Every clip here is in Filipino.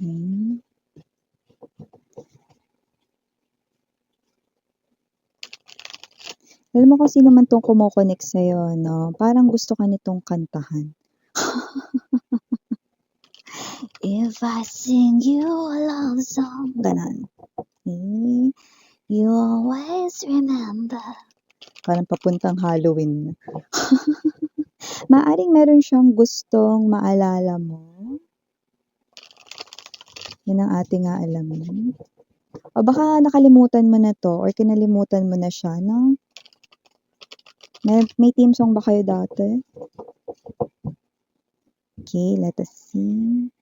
Okay. Alam mo kung sino man 'tong kumo-connect sa'yo 'no, parang gusto ka nitong kantahan. If I sing you a love song, gano'n. Eh, you always remember. Parang papuntang Halloween na. Maaaring meron siyang gustong maalala mo. Yun ang ating aalamin. O baka nakalimutan mo na 'to or kinalimutan mo na siya 'no? May theme song ba kayo dati? Okay, let us see.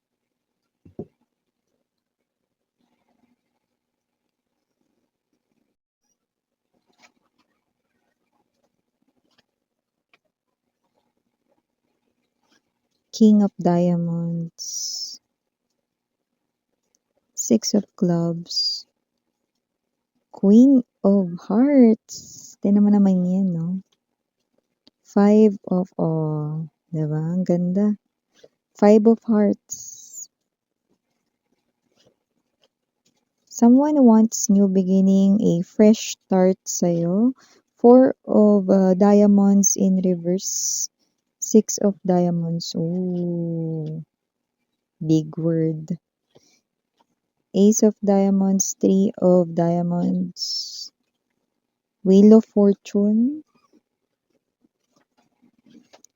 King of Diamonds. Six of Clubs. Queen of Hearts. Tignan mo naman yan, no? Five of, oh, diba? Ang ganda. Five of Hearts. Someone wants new beginning, a fresh start sa'yo. Four of Diamonds in reverse. Six of Diamonds. Ooh. Big word. Ace of Diamonds, Three of Diamonds. Wheel of Fortune.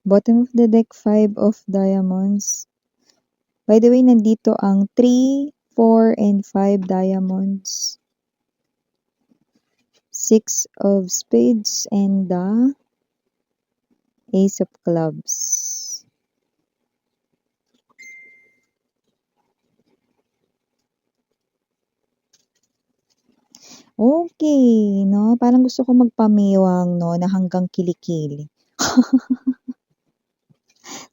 Bottom of the deck, Five of Diamonds. By the way, nandito ang 3, 4, and 5 diamonds. Six of Spades and the Ace of Clubs. Okay, no? Parang gusto ko magpamiwang, no, na hanggang kilikili.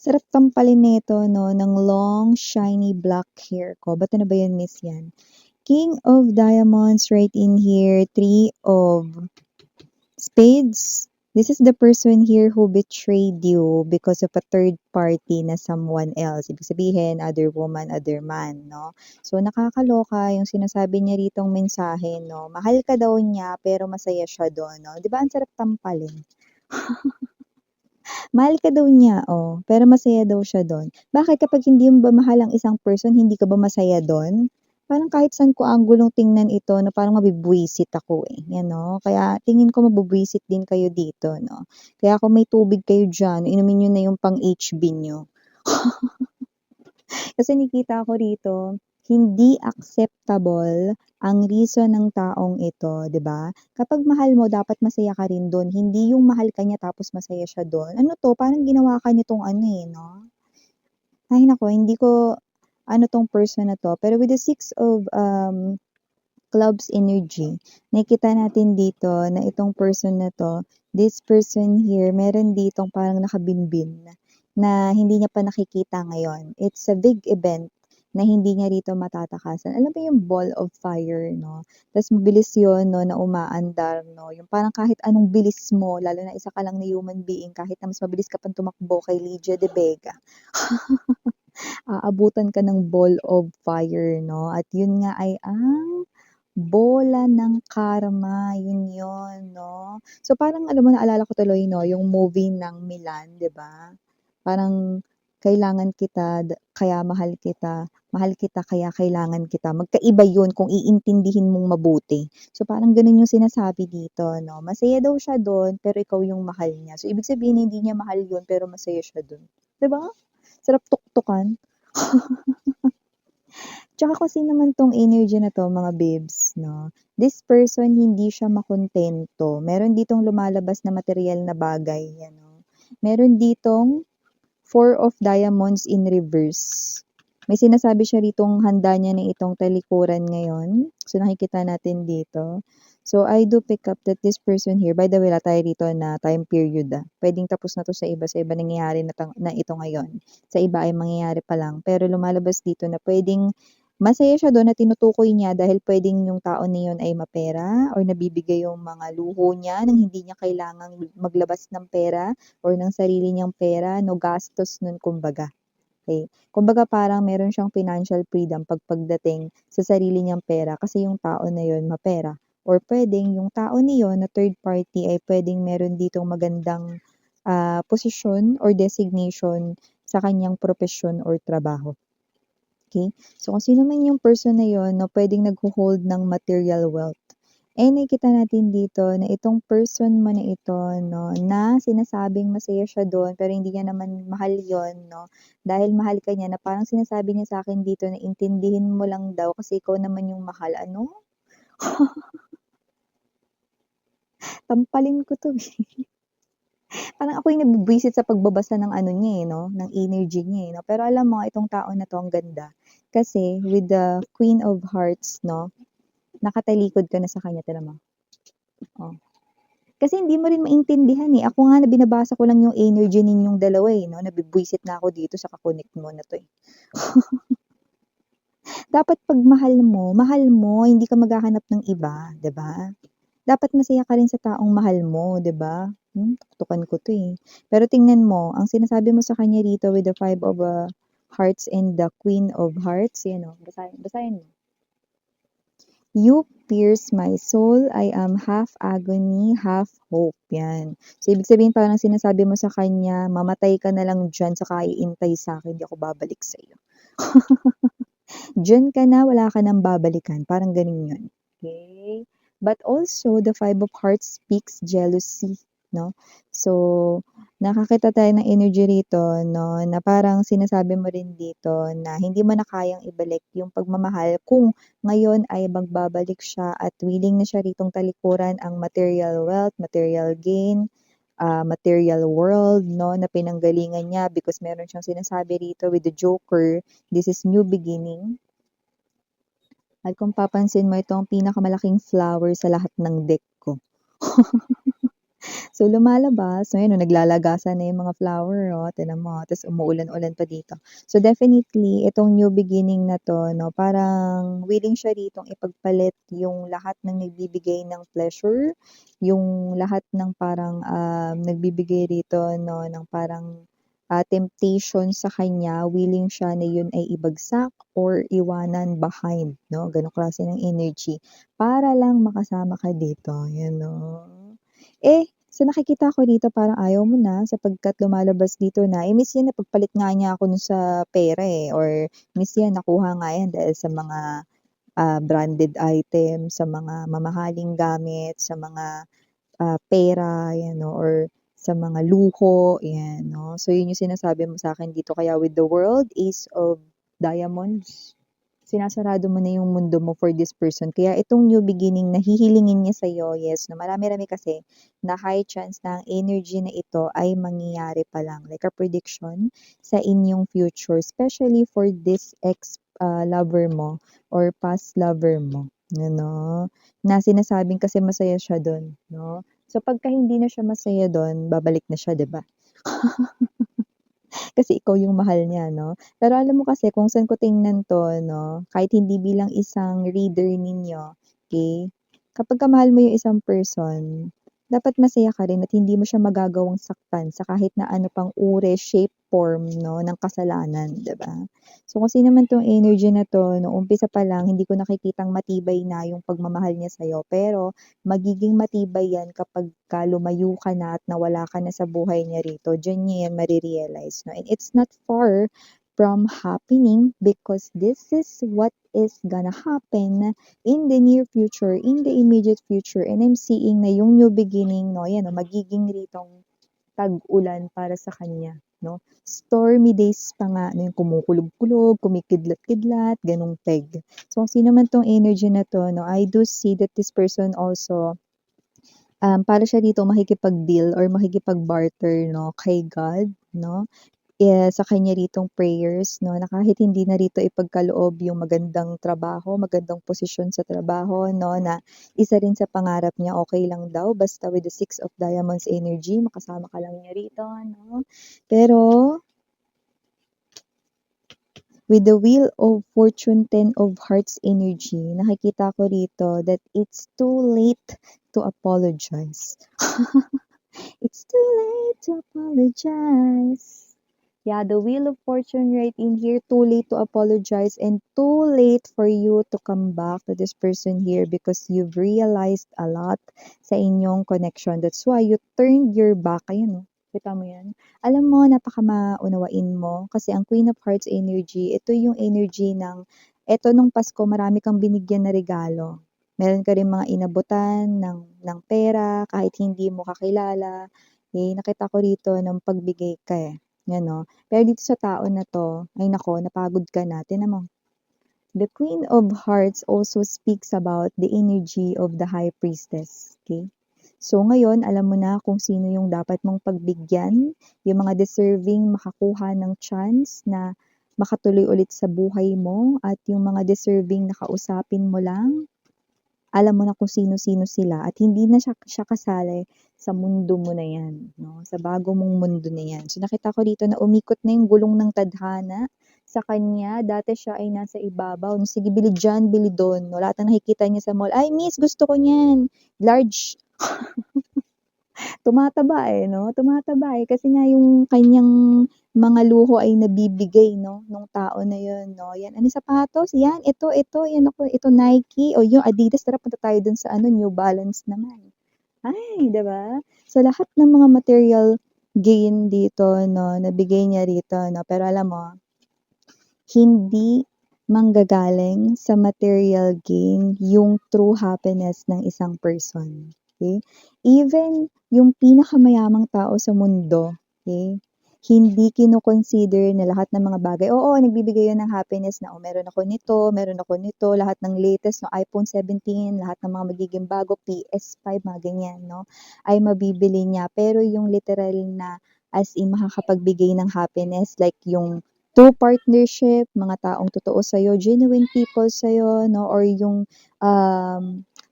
Sarap tampalin nito, no, ng long, shiny black hair ko. Ba't ano ba yan, miss yan? King of Diamonds right in here. Three of Spades. This is the person here who betrayed you because of a third party na someone else. Ibig sabihin, other woman, other man, no? So, nakakaloka yung sinasabi niya ritong mensahe, no? Mahal ka daw niya, pero masaya siya doon, no? Di ba ang sarap tampalin? Mahal ka daw niya, oh, pero masaya daw siya doon. Bakit kapag hindi mo ba mahal ang isang person, hindi ka ba masaya doon? Parang kahit saan ko anggulong tingnan ito na parang mabibwisit ako eh, yan 'no. Kaya tingin ko mabubwisit din kayo dito 'no. Kaya kung may tubig kayo diyan, inumin niyo na yung pang-HB niyo. Kasi nakita ko rito, hindi acceptable ang reason ng taong ito, 'di ba? Kapag mahal mo dapat masaya ka rin dun, hindi yung mahal ka niya tapos masaya siya dun. Ano 'to, parang ginawa ka nitong ano eh, 'no? Ay naku, hindi ko ano 'tong person na 'to, pero with the six of clubs energy, nakikita natin dito na itong person na 'to, this person here, meron ditong parang nakabinbin na hindi niya pa nakikita ngayon. It's a big event na hindi niya rito matatakasan. Alam mo yung ball of fire 'no, ta's mabilis yun 'no na umaandar 'no, yung parang kahit anong bilis mo, lalo na isa ka lang na human being, kahit na mas mabilis ka pang tumakbo kay Lydia De Vega, aabutan ka ng ball of fire 'no, at yun nga ay ang bola ng karma, yun 'no. So, parang alam mo naalala ko tuloy 'no, yung movie ng Milan, 'di ba? Parang kailangan kita kaya mahal kita kaya kailangan kita. Magkaiba yun kung iintindihin mong mabuti. So, parang ganun yung sinasabi dito 'no, masaya daw siya dun, pero ikaw yung mahal niya. So, ibig sabihin hindi niya mahal yun, pero masaya siya dun, 'di ba? Sarap tuktukan. Tsaka kasi naman 'tong energy na 'to mga babes 'no, this person hindi siya makuntento. Meron ditong lumalabas na materyal na bagay, ano. Meron ditong Four of Diamonds in reverse. May sinasabi siya ritong handa niya na itong talikuran ngayon. So, nakikita natin dito. So, I do pick up that this person here, by the way, wala tayo rito na time period Puwedeng tapos na 'to sa iba nangyayari na ito ngayon. Sa iba ay mangyayari pa lang. Pero lumalabas dito na puwedeng masaya siya do'n na tinutukoy niya dahil puwedeng yung tao na yun ay mapera or nabibigay yung mga luho niya nang hindi niya kailangang maglabas ng pera or ng sarili niyang pera, no gastos nun kumbaga. okey. Kumbaga parang meron siyang financial freedom pagdating sa sarili niyang pera kasi yung tao na yun mapera or puwedeng yung tao na yun na third party ay puwedeng meron ditong magandang, posisyon or designation sa kaniyang propesyon or trabaho. Okay. So, kung sino man yung person na yun 'no, puwedeng nagho-hold ng material wealth. Nakikita natin dito na itong person mo na ito 'no, na sinasabing masaya siya dun pero hindi niya naman mahal yun 'no, dahil mahal ka niya na parang sinasabi niya sa'kin dito na intindihin mo lang daw kasi ikaw naman yung mahal. Ano? Tampalin ko 'to, eh. Parang ako yung nabubwisit sa pagbabasa ng ano niya, eh, 'no, ng energy niya, eh, 'no. Pero alam mo itong tao na 'to ang ganda, kasi with the Queen of Hearts 'no, nakatalikod ka na sa kanya, tignan mo, oh. Kasi hindi mo rin maintindihan, eh, ako nga na binabasa ko lang yung energy ninyong dalawa, eh, 'no, nabibwisit na ako dito sa ka-connect mo na 'to, eh. Dapat 'pag mahal mo, hindi ka maghahanap ng iba, 'di ba? Dapat masaya ka rin sa taong mahal mo, 'di ba? Tuktukan ko 'to, eh. Pero tingnan mo, ang sinasabi mo sa kanya rito with the Five of, Hearts and the Queen of Hearts, yan, oh, basahin mo. You pierce my soul, I am half agony, half hope, yan. So, ibig sabihin parang sinasabi mo sa kanya, mamatay ka na lang diyan saka iintay sa'kin, 'di ako babalik sa'yo. Diyan ka na, wala ka ng babalikan, parang gano'n 'yun, okay. But also the Five of Hearts speaks jealousy 'no. So, nakakita tayo ng energy rito 'no, na parang sinasabi mo rin dito na hindi mo na kayang ibalik yung pagmamahal kung ngayon ay magbabalik siya at willing na siya ritong talikuran ang material wealth, material gain, material world 'no, na pinanggalingan niya because meron siyang sinasabi rito with the Joker, this is new beginning. At kung papansin mo ito ang pinakamalaking flower sa lahat ng deck ko. So, lumalabas, so ayun, oh, naglalagasan na yung mga flower, oh, tignan mo, ta's umuulan-ulan pa dito. So, definitely itong new beginning na 'to 'no, parang willing siya ritong ipagpalit yung lahat ng nagbibigay ng pleasure, yung lahat ng parang, nagbibigay rito 'no, ng parang, temptation sa kanya, willing siya na yun ay ibagsak or iwanan behind 'no, gano'ng klase ng energy, para lang makasama ka dito, yun 'no. Sa nakikita ko dito parang ayaw mo na sapagkat lumalabas dito na, miss yan napagpalit nga niya ako nun sa pera, eh, or miss yan nakuha nga yan dahil sa mga, branded items, sa mga mamahaling gamit, sa mga, pera, yan 'no, or sa mga luho, yan 'no. So yun yung sinasabi mo sa'kin dito kaya with the World, Ace of Diamonds, sinasarado mo na yung mundo mo for this person. Kaya itong new beginning na hihilingin niya sa'yo, yes 'no, marami-rami kasi na high chance na ang energy na ito ay mangyayari pa lang, like a prediction sa inyong future, especially for this lover mo or past lover mo, ano, na sinasabing kasi masaya siya dun 'no. So, pagka hindi na siya masaya dun, babalik na siya, 'di ba? Kasi ikaw yung mahal niya 'no. Pero alam mo kasi kung saan ko tingnan 'to 'no, kahit hindi bilang isang reader ninyo, okey, kapagka mahal mo yung isang person, dapat masaya ka rin at hindi mo siya magagawang saktan sa kahit na ano pang uri, shape, form 'no, ng kasalanan, 'di ba? So, kung sino man 'tong energy na 'to, nung umpisa pa lang hindi ko nakikitang matibay na yung pagmamahal niya sa'yo, pero magiging matibay yan kapagka lumayo ka na at nawala ka na sa buhay niya rito, diyan niya yan mare-realize 'no, and it's not far from happening because this is what is gonna happen in the near future, in the immediate future, and I'm seeing na yung new beginning 'no, yan 'no, magiging ritong tag-ulan para sa kanya 'no. Stormy days pa nga na yung kumukulog-kulog, kumikidlat-kidlat, gano'ng peg. So, kung sino man 'tong energy na 'to 'no, I do see that this person also, para siya dito makikipag-deal or makikipag-barter 'no, kay God 'no. Sa kanya ritong prayers 'no, na kahit hindi na rito ipagkaloob yung magandang trabaho, magandang posisyon sa trabaho 'no, na isa rin sa pangarap niya, okey lang daw basta with the Six of Diamonds energy makasama ka lang niya rito 'no. Pero with the Wheel of Fortune, Ten of Hearts energy, nakikita ko rito that it's too late to apologize. It's too late to apologize. Yeah, the Wheel of Fortune right in here, too late to apologize and too late for you to come back to this person here because you've realized a lot sa inyong connection. That's why you turned your back. Ayun, oh. Kita mo yan? Alam mo, napaka maunawain mo kasi ang Queen of Hearts energy, ito yung energy ng, ito nung Pasko, marami kang binigyan na regalo. Meron ka rin mga inabutan ng pera, kahit hindi mo kakilala. Eh, nakita ko rito ng pagbigay ka eh. Yan, no? Pero dito sa tao na 'to, ay naku, napagod ka na. Tignan mo, the Queen of Hearts also speaks about the energy of the High Priestess, okay? So ngayon, alam mo na kung sino yung dapat mong pagbigyan, yung mga deserving makakuha ng chance na makatuloy ulit sa buhay mo at yung mga deserving na kausapin mo lang, alam mo na kung sino-sino sila at hindi na siya kasali sa mundo mo na yan, no? Sa bago mong mundo na yan. So nakita ko dito na umikot na yung gulong ng tadhana sa kanya. Dati siya ay nasa ibabaw. No, sige, bili dyan, bili doon. No? Lahat na nakikita niya sa mall. Ay, miss, gusto ko niyan. Large. Tumataba eh, no? Tumataba eh. Kasi nga yung kanyang mga luho ay nabibigay, no? Nung tao na yun, no? Yan, ano sapatos? Yan, ito, yan ako, ito Nike. O yung Adidas, tara punta tayo dun sa ano, New Balance naman. Ay, 'di ba? So lahat ng mga material gain dito, no, nabigay niya rito, no? Pero alam mo, hindi manggagaling sa material gain yung true happiness ng isang person. Okay? Even yung pinakamayamang tao sa mundo, okay? Hindi kino-consider na lahat ng mga bagay, oo, nagbibigay yun ng happiness na, oh, meron ako nito, lahat ng latest, no, iPhone 17, lahat ng mga magiging bago, PS5, mga ganyan, no, ay mabibili niya. Pero yung literal na, as in, makakapagbigay ng happiness, like yung true partnership, mga taong totoo sa'yo, genuine people sa'yo, no, or yung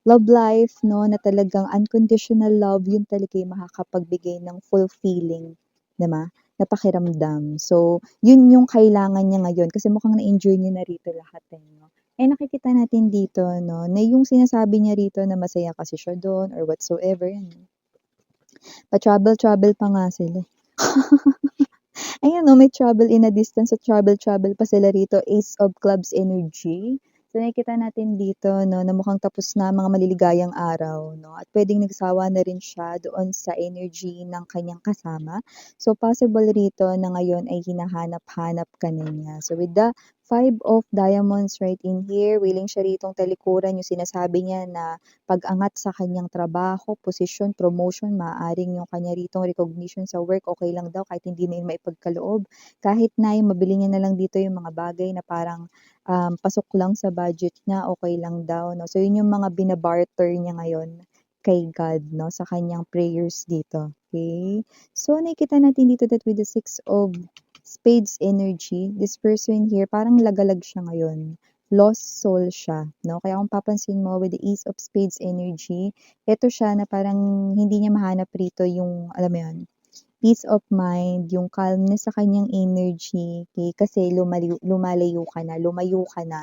love life, no, na talagang unconditional love, yun talaga yung makakapagbigay ng fulfilling, 'di ba, na pakiramdam. So, yun yung kailangan niya ngayon kasi mukhang na-enjoy niya na rito lahat eh, no. Eh, nakikita natin dito, no, na yung sinasabi niya rito na masaya kasi siya doon or whatsoever, yan. Pa-travel-travel pa nga sila. Ayan, no, may travel in a distance at travel pa sila rito, Ace of Clubs energy. So nakikita natin dito, no, na mukhang tapos na ang mga maliligayang araw, no, at puwedeng nagsawa na rin siya doon sa energy ng kanyang kasama. So possible rito na ngayon ay hinahanap-hanap ka na niya. So with the 5 of Diamonds right in here, willing siya ritong talikuran yung sinasabi niya na pag-angat sa kanyang trabaho, posisyon, promotion, maaaring yung kanya ritong recognition sa work, okay lang daw kahit hindi na yun maipagkaloob. Kahit na yung mabili niya na lang dito yung mga bagay na parang pasok lang sa budget niya, okay lang daw, no? So, yun yung mga binabarter niya ngayon kay God, no? Sa kanyang prayers dito. Okay? So, nakikita natin dito that with the 6 of Spades energy, this person here, parang lagalag siya ngayon. Lost soul siya, no? Kaya kung papansin mo with the Ace of Spades energy, ito siya na parang hindi niya mahanap rito yung, alam mo yun, peace of mind, yung calmness sa kanyang energy, okay? Kasi lumayo ka na,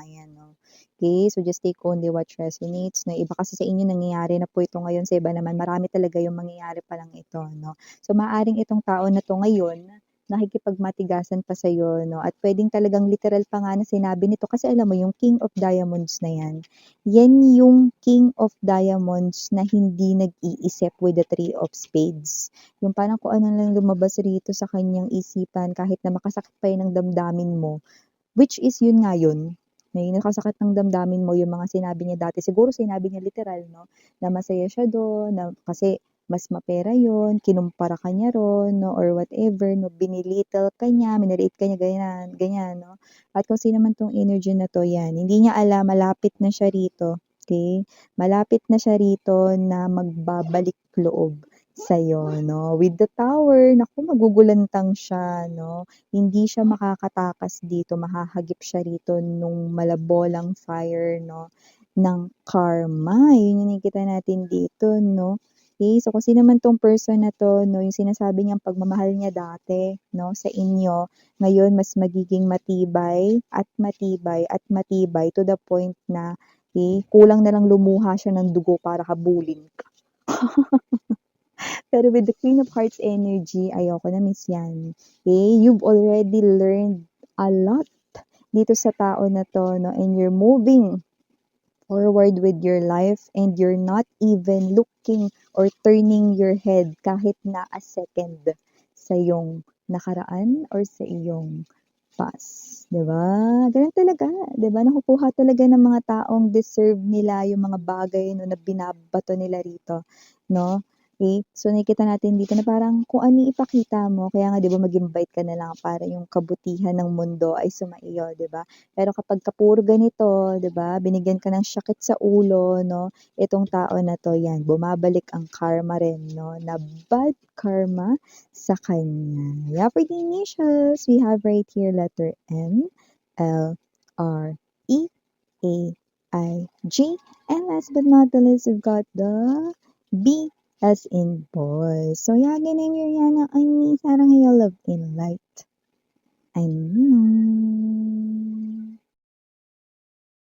yan, no? Okay, so just take only what resonates, no? Iba kasi sa inyo nangyayari na po ito ngayon, sa iba naman marami talaga yung mangyayari pa lang ito, no? So maaaring itong tao na 'to ngayon, nakikipagmatigasan pa sa'yo, no? At puwedeng talagang literal pa nga na sinabi nito kasi alam mo yung King of Diamonds na yan, yan yung King of Diamonds na hindi nag-iisip with the 3 of Spades. Yung parang kung ano lang lumabas rito sa kanyang isipan kahit na makasakit pa yun ang damdamin mo, which is yun nga yun, na yung nakasakit ng damdamin mo yung mga sinabi niya dati. Siguro sinabi niya literal, no, na masaya siya doon, na kasi mas mapera yun, kinumpara ka niya ron, no, or whatever, no, binilittle ka niya, minaliit ka niya, ganyan, ganyan, no. At kung sino man tong energy na to, yan, hindi niya alam, malapit na siya rito, okay? Malapit na siya rito na magbabalik loob sa'yo, no. With the Tower, naku, magugulantang siya, no. Hindi siya makakatakas dito, mahahagip siya rito nung malabolang fire, no, ng karma. Yun yung nakikita natin dito, no. Okay, so kung sino man 'tong person na 'to, no, yung sinasabi niyang pagmamahal niya dati, no, sa inyo, ngayon mas magiging matibay to the point na, kulang na lang lumuha siya ng dugo para habulin ka. Pero with the Queen of Hearts energy, ayoko na miss yan. Okay? You've already learned a lot dito sa tao na 'to 'no, and you're moving forward with your life and you're not even looking or turning your head kahit na a second sa iyong nakaraan or sa iyong past, 'di ba? Gano'n talaga, 'di ba? Nakukuha talaga ng mga taong deserve nila yung mga bagay 'no, na binabato nila rito, 'no? Okay, so nakikita natin dito na parang kung ano yung ipakita mo, kaya nga 'di ba mag-invite ka na lang para yung kabutihan ng mundo ay sumaiyo, 'di ba? Pero kapagka puro ganito, 'di ba, binigyan ka ng sakit sa ulo 'no, itong tao na 'to, 'yan bumabalik ang karma rin 'no, na bad karma sa kanya. Yeah, for the initials, we have right here letter M, L, R, E, A, I, G, and last but not the least, we've got the B as in boy. So yeah, ganun yung yan ang sarang love in light. Ano?